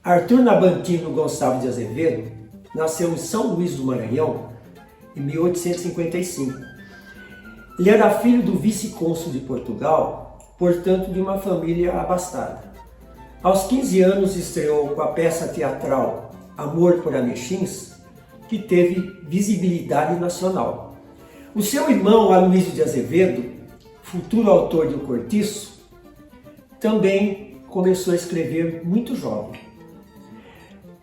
Arthur Nabantino Gonçalves de Azevedo nasceu em São Luís do Maranhão em 1855. Ele era filho do vice-cônsul de Portugal, portanto de uma família abastada. Aos 15 anos estreou com a peça teatral Amor por Amexins, que teve visibilidade nacional. O seu irmão Aloísio de Azevedo, futuro autor de O Cortiço, também começou a escrever muito jovem.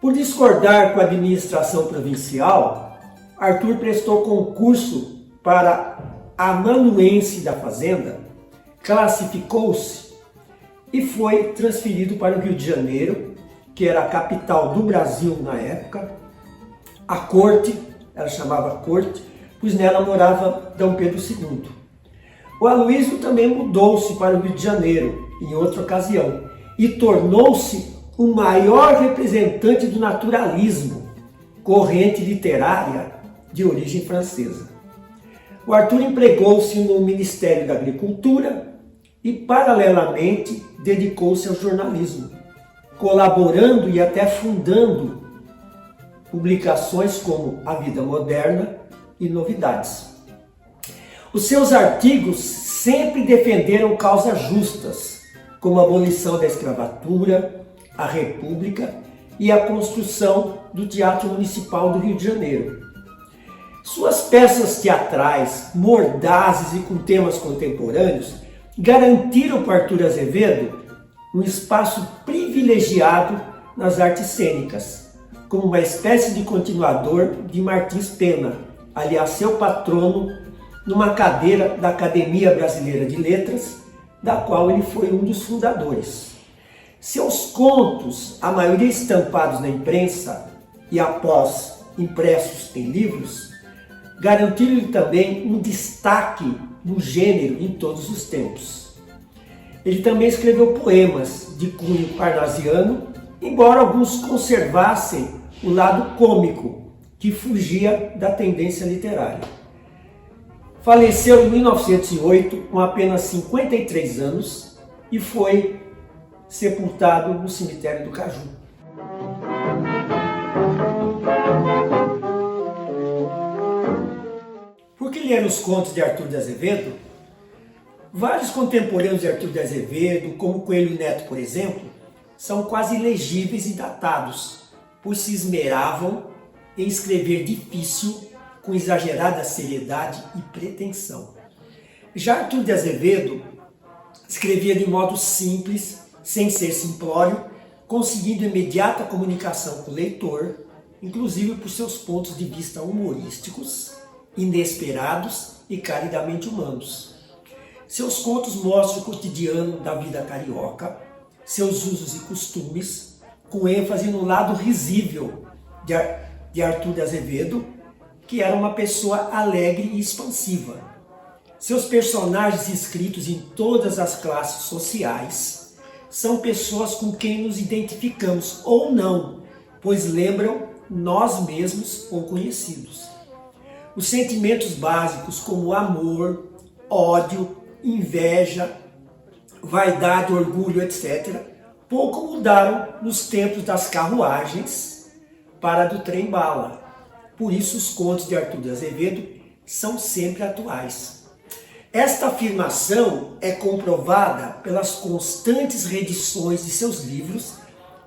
Por discordar com a administração provincial, Arthur prestou concurso para amanuense da Fazenda, classificou-se e foi transferido para o Rio de Janeiro, que era a capital do Brasil na época. A corte, ela chamava corte, pois nela morava D. Pedro II. O Aloísio também mudou-se para o Rio de Janeiro, em outra ocasião, e tornou-se o maior representante do naturalismo, corrente literária de origem francesa. O Arthur empregou-se no Ministério da Agricultura e, paralelamente, dedicou-se ao jornalismo, colaborando e até fundando publicações como A Vida Moderna e Novidades. Os seus artigos sempre defenderam causas justas, como a abolição da escravatura, a República e a construção do Teatro Municipal do Rio de Janeiro. Suas peças teatrais, mordazes e com temas contemporâneos, garantiram para Arthur Azevedo um espaço privilegiado nas artes cênicas, como uma espécie de continuador de Martins Pena, aliás, seu patrono, numa cadeira da Academia Brasileira de Letras, da qual ele foi um dos fundadores. Seus contos, a maioria estampados na imprensa e após impressos em livros, garantiram-lhe também um destaque no gênero em todos os tempos. Ele também escreveu poemas de cunho parnasiano, embora alguns conservassem o lado cômico, que fugia da tendência literária. Faleceu em 1908, com apenas 53 anos, e foi sepultado no cemitério do Caju. Por que ler os contos de Arthur de Azevedo? Vários contemporâneos de Arthur de Azevedo, como Coelho Neto, por exemplo, são quase ilegíveis e datados, pois se esmeravam em escrever difícil, com exagerada seriedade e pretensão. Já Arthur de Azevedo escrevia de modo simples, sem ser simplório, conseguindo imediata comunicação com o leitor, inclusive por seus pontos de vista humorísticos, inesperados e caridamente humanos. Seus contos mostram o cotidiano da vida carioca, seus usos e costumes, com ênfase no lado risível de Arthur de Azevedo, que era uma pessoa alegre e expansiva. Seus personagens escritos em todas as classes sociais são pessoas com quem nos identificamos ou não, pois lembram nós mesmos ou conhecidos. Os sentimentos básicos como amor, ódio, inveja, vaidade, orgulho, etc., pouco mudaram nos tempos das carruagens para a do trem-bala. Por isso os contos de Arthur de Azevedo são sempre atuais. Esta afirmação é comprovada pelas constantes reedições de seus livros,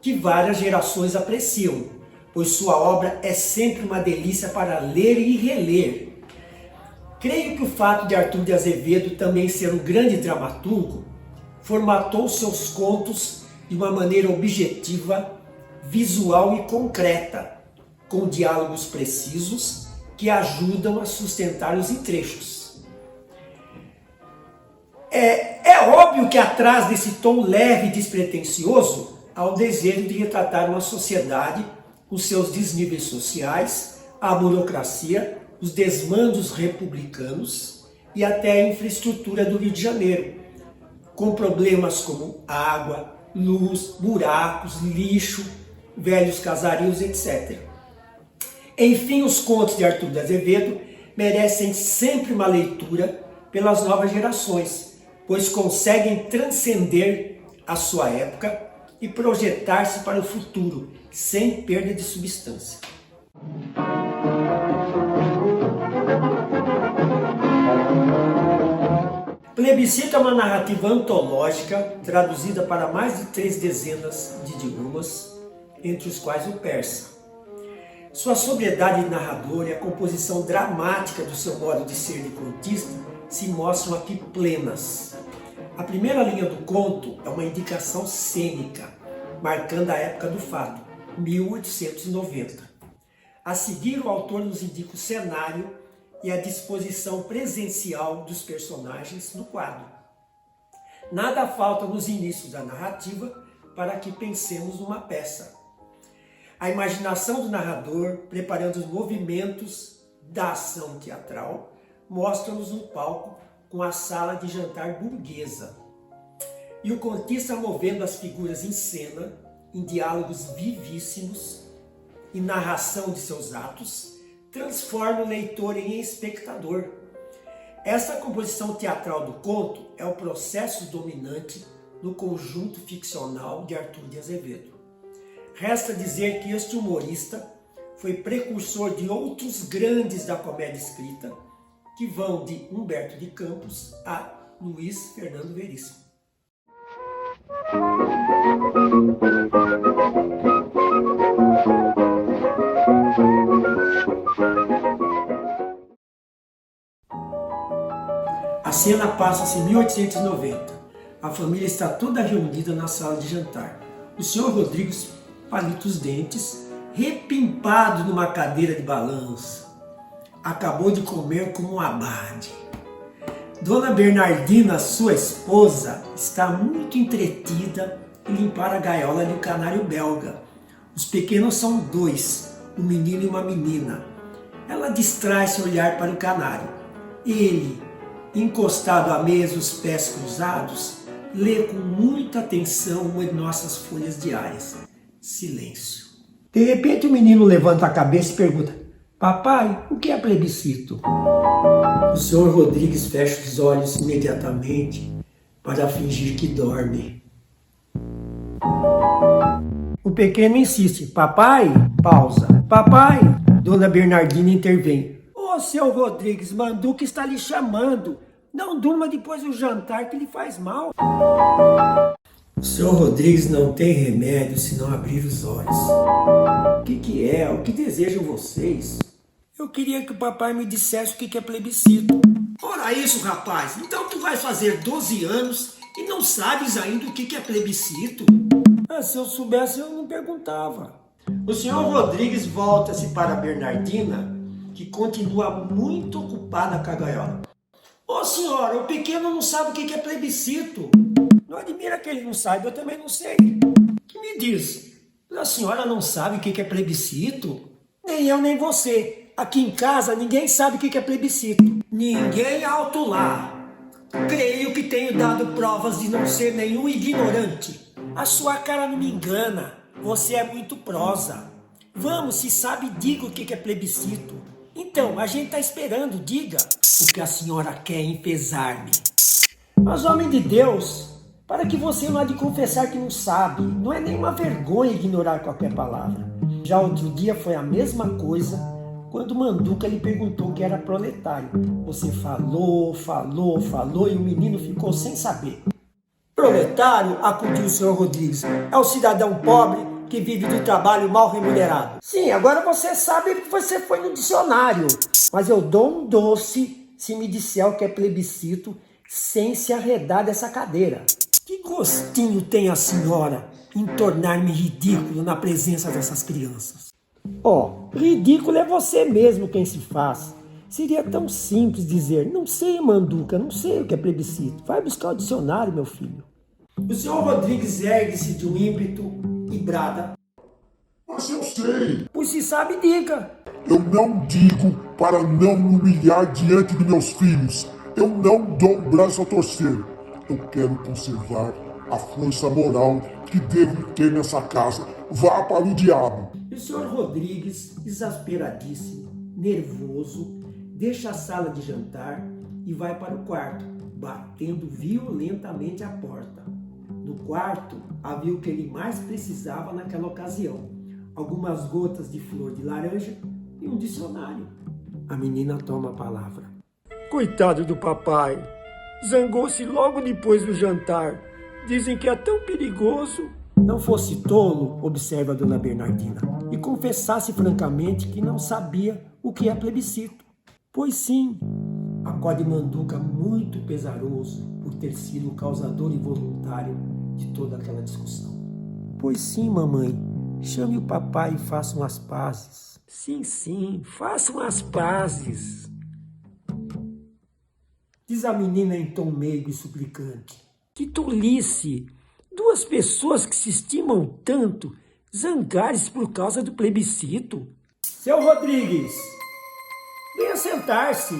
que várias gerações apreciam, pois sua obra é sempre uma delícia para ler e reler. Creio que o fato de Arthur de Azevedo também ser um grande dramaturgo formatou seus contos de uma maneira objetiva, visual e concreta, com diálogos precisos que ajudam a sustentar os trechos. É óbvio que atrás desse tom leve e despretensioso há o desejo de retratar uma sociedade com seus desníveis sociais, a burocracia, os desmandos republicanos e até a infraestrutura do Rio de Janeiro, com problemas como água, luz, buracos, lixo, velhos casarios, etc. Enfim, os contos de Arthur de Azevedo merecem sempre uma leitura pelas novas gerações, pois conseguem transcender à sua época e projetar-se para o futuro, sem perda de substância. Plebiscito é uma narrativa antológica, traduzida para mais de 3 dezenas de idiomas, entre os quais o persa. Sua sobriedade de narrador e a composição dramática do seu modo de ser de contista se mostram aqui plenas. A primeira linha do conto é uma indicação cênica, marcando a época do fato, 1890. A seguir, o autor nos indica o cenário e a disposição presencial dos personagens no quadro. Nada falta nos inícios da narrativa para que pensemos numa peça. A imaginação do narrador, preparando os movimentos da ação teatral, mostra-nos no palco com a sala de jantar burguesa. E o contista movendo as figuras em cena, em diálogos vivíssimos e narração de seus atos, transforma o leitor em espectador. Essa composição teatral do conto é o processo dominante no conjunto ficcional de Arthur de Azevedo. Resta dizer que este humorista foi precursor de outros grandes da comédia escrita, que vão de Humberto de Campos a Luiz Fernando Veríssimo. A cena passa-se em 1890. A família está toda reunida na sala de jantar. O senhor Rodrigues palita os dentes, repimpado numa cadeira de balanço. Acabou de comer como um abade. Dona Bernardina, sua esposa, está muito entretida em limpar a gaiola do canário belga. Os pequenos são 2, um menino e uma menina. Ela distrai-se a olhar para o canário. Ele, encostado à mesa, os pés cruzados, lê com muita atenção uma de nossas folhas diárias. Silêncio. De repente o menino levanta a cabeça e pergunta: papai, o que é plebiscito? O senhor Rodrigues fecha os olhos imediatamente para fingir que dorme. O pequeno insiste: papai, pausa. Papai, Dona Bernardina intervém. Ô, seu Rodrigues, Manduca está lhe chamando. Não durma depois do jantar que lhe faz mal. O senhor Rodrigues não tem remédio senão abrir os olhos. O que é? O que desejam vocês? Eu queria que o papai me dissesse o que é plebiscito. Ora isso, rapaz. Então tu vais fazer 12 anos e não sabes ainda o que é plebiscito? Se eu soubesse, eu não perguntava. O senhor Rodrigues volta-se para a Bernardina, que continua muito ocupada com a gaiola. Ô senhora, o pequeno não sabe o que é plebiscito. Não admira que ele não saiba, eu também não sei. Que me diz? A senhora não sabe o que é plebiscito? Nem eu, nem você. Aqui em casa, ninguém sabe o que é plebiscito. Ninguém alto lá. Creio que tenho dado provas de não ser nenhum ignorante. A sua cara não me engana. Você é muito prosa. Vamos, se sabe, diga o que é plebiscito. Então, a gente está esperando, diga. O que a senhora quer enfesar-me. Mas, homem de Deus, para que você não há de confessar que não sabe, não é nenhuma vergonha ignorar qualquer palavra. Já outro dia foi a mesma coisa quando Manduca lhe perguntou que era proletário. Você falou e o menino ficou sem saber. Proletário, acudiu o senhor Rodrigues, é o cidadão pobre que vive do trabalho mal remunerado. Sim, agora você sabe que você foi no dicionário, mas eu dou um doce se me disser o que é plebiscito sem se arredar dessa cadeira. Que gostinho tem a senhora em tornar-me ridículo na presença dessas crianças? Ridículo é você mesmo quem se faz. Seria tão simples dizer: não sei, Manduca, não sei o que é plebiscito. Vai buscar o dicionário, meu filho. O senhor Rodrigues ergue-se de um ímpeto e brada: mas eu sei. Pois se sabe, diga. Eu não digo para não me humilhar diante de meus filhos. Eu não dou um braço a torcer. Eu quero conservar a força moral que devo ter nessa casa. Vá para o diabo. E o senhor Rodrigues, exasperadíssimo, nervoso, deixa a sala de jantar e vai para o quarto, batendo violentamente a porta. No quarto havia o que ele mais precisava naquela ocasião: algumas gotas de flor de laranja e um dicionário. A menina toma a palavra. Coitado do papai. Zangou-se logo depois do jantar. Dizem que é tão perigoso. Não fosse tolo, observa a dona Bernardina, e confessasse francamente que não sabia o que é plebiscito. Pois sim, acode Manduca muito pesaroso por ter sido o causador involuntário de toda aquela discussão. Pois sim, mamãe, chame o papai e façam as pazes. Sim, façam as pazes. Diz a menina em tom meigo e suplicante. Que tolice! Duas pessoas que se estimam tanto zangar-se por causa do plebiscito. Seu Rodrigues, venha sentar-se.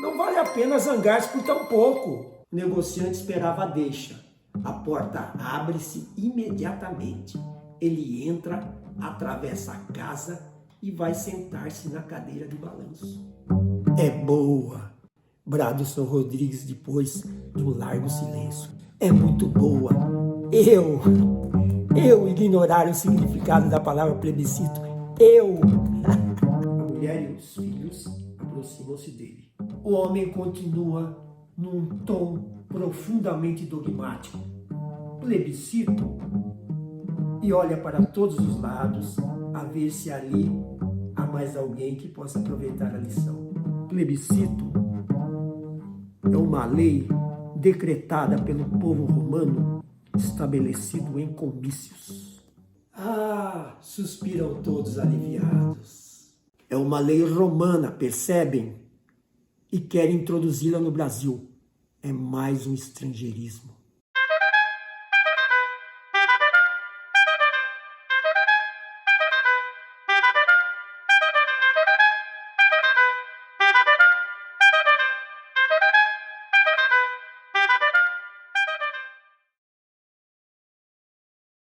Não vale a pena zangar-se por tão pouco. O negociante esperava a deixa. A porta abre-se imediatamente. Ele entra, atravessa a casa e vai sentar-se na cadeira de balanço. É boa, brada o Sr. Rodrigues depois de um largo silêncio. É muito boa. Eu ignorar o significado da palavra plebiscito. A mulher e os filhos aproximam-se dele. O homem continua num tom profundamente dogmático. Plebiscito? E olha para todos os lados a ver se ali há mais alguém que possa aproveitar a lição. Plebiscito é uma lei decretada pelo povo romano, estabelecido em comícios. Ah, suspiram todos aliviados. É uma lei romana, percebem? E querem introduzi-la no Brasil. É mais um estrangeirismo.